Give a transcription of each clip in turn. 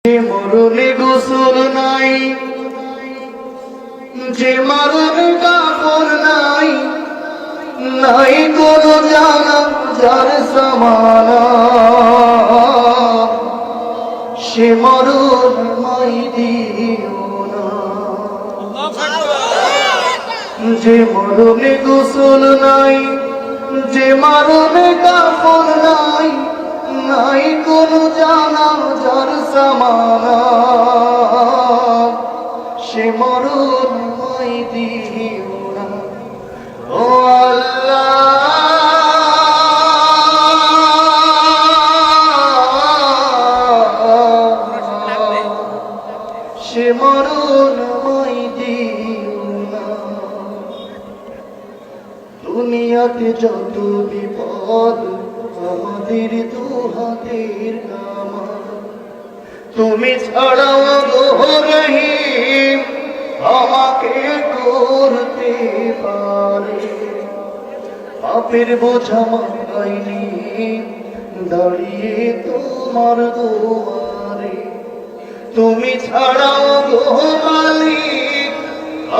যে মরণে গোসল নাই, যে মরণে কাফন নাই, নাই কোনো জানা যার সমানা, সে মরণ মাই দিও না। যে মরণে গোসল নাই, যে মরণে কাফন নাই, নাই কোনো জানা যার সমানা, সে মরণ মাই দিও না। ও আল্লাহ, সে মরণ মাই দিও না। দুনিয়াতে যত বিপদ আমাদের দু হাতের কামা, তুমি ছাড়াও গো রহিম আমাকে করতে পারে। পাপের বোঝা মাথায়নি দাঁড়িয়ে তোমার দুয়ারে, তুমি ছাড়াও গো মালিক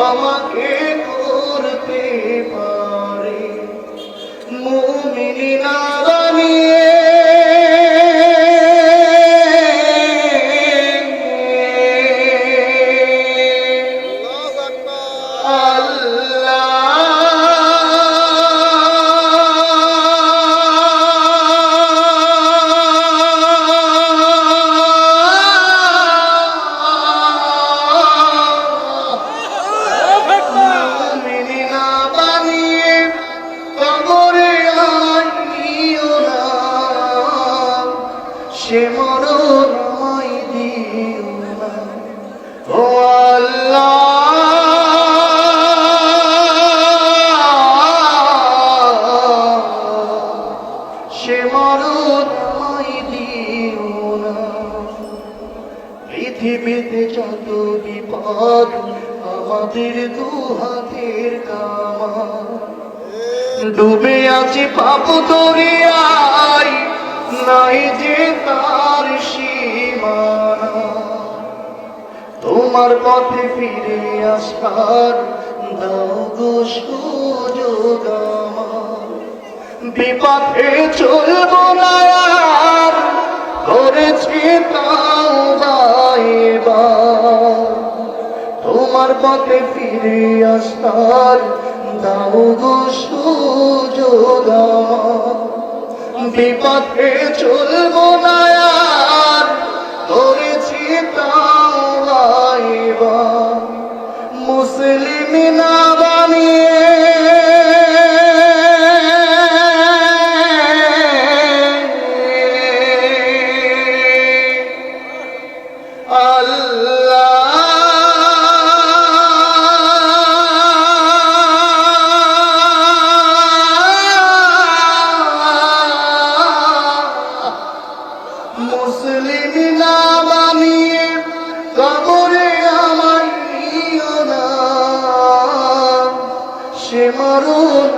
আমাকে করতে পারে। মুমিনা বানিয়ে সে মরণ মাই দিও না। ও আল্লাহ, সে মরণ মাই দিও না। পৃথিবীতে যত বিপদ আমাদের দু হাতের কামা, ডুবে আছি পাপ দরিয়ায় নাই যে তার সীমানা। তোমার পথে ফিরে আসার দাও গো সুযোগ আমার। বিপথে চলব না আর, করেছি তাওবা এবার। তোমার পথে ফিরে আসার দাও গো সুযোগ আমার। বিপথে চলব না আর, করেছি তাওবা এবার। মুসলিম না বানিয়ে মুসলিম না বানিয়ে কবরে আমায় নিও না, সে মরণ